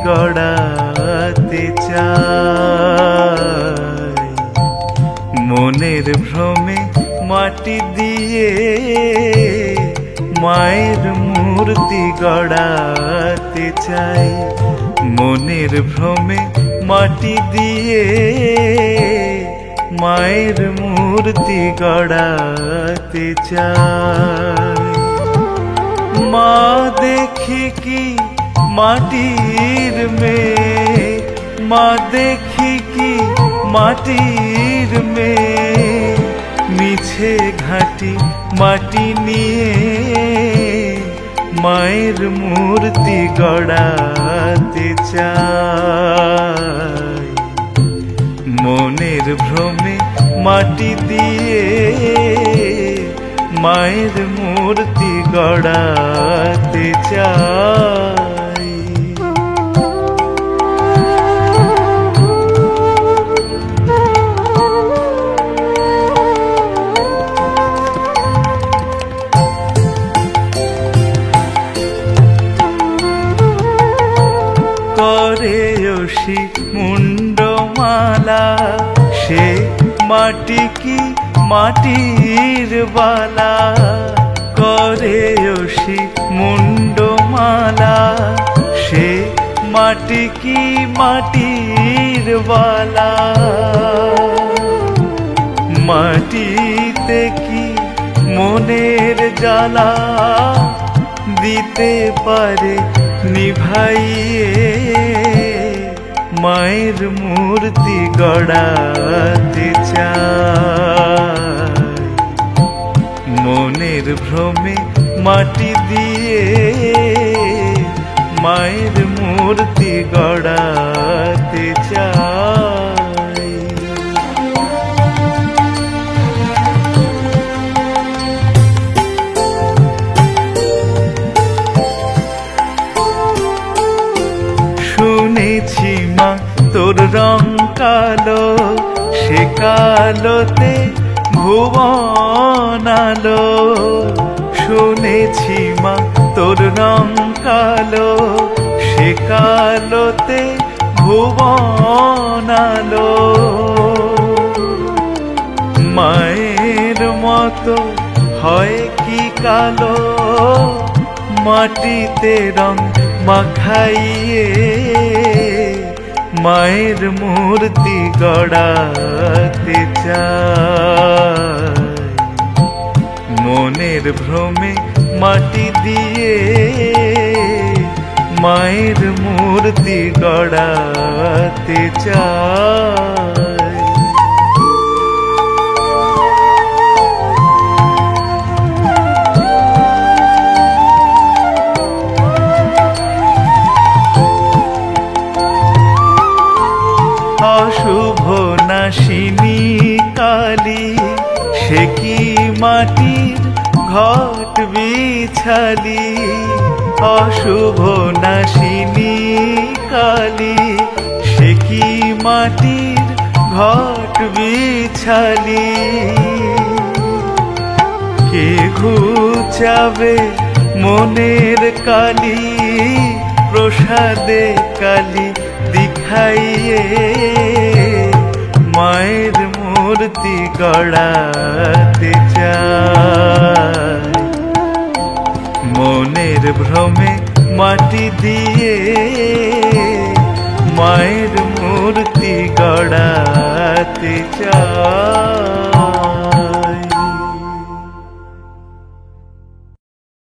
গড়াতে চাই। মনের ভ্রমে মাটি দিয়ে মায়ের মূর্তি গড়াতে চাই। মনের ভ্রমে মাটি দিয়ে মায়ের মূর্তি গড়াতে চাই। মা দেখি কি মাটির মেয়ে, মা দেখি কি মাটির মেয়ে, মিছে ঘাটি মাটি নিয়ে মায়ের মূর্তি গড়াতে চাই। মনের ভ্রমে মাটি দিয়ে মায়ের মূর্তি গড়াতে চাই। করে অসি মুন্ডমালা, সে মাটি কি মাটির বালা। করে অসি মুন্ডমালা, সে মাটি কি মাটির বালা। মাটিতে কি মনের জ্বালা দিতে পারে নিভাইয়ে মায়ের মূর্তি গড়াতে চাই। মনের ভ্রমে মাটি দিয়ে মায়ের মূর্তি গড়াতে চাই। শুনেছি মা তোর রং কালো, সে কালোতে ভুবন আলো। শুনেছি মা তোর রং কালো, সে কালোতে ভুবন আলো। মায়ের মতো হয় কি কালো, মাটিতে রং মাখাইয়ে মায়ের মূর্তি গড়াতে চাই। মনের ভ্রমে মাটি দিয়ে মায়ের মূর্তি গড়াতে চাই। অশুভ নাশিনী কালী, সে কি মাটির ঘট বিছালি। অশুভ নাশিনী কালী, সে কি মাটির ঘট বিছালি। কে ঘুচাবে মনের কালি, প্রসাদে কালি দিখাইয়ে মায়ের মূর্তি গড়াতে চাই। মনের ভ্রমে মাটি দিয়ে মায়ের মূর্তি গড়াতে চাই।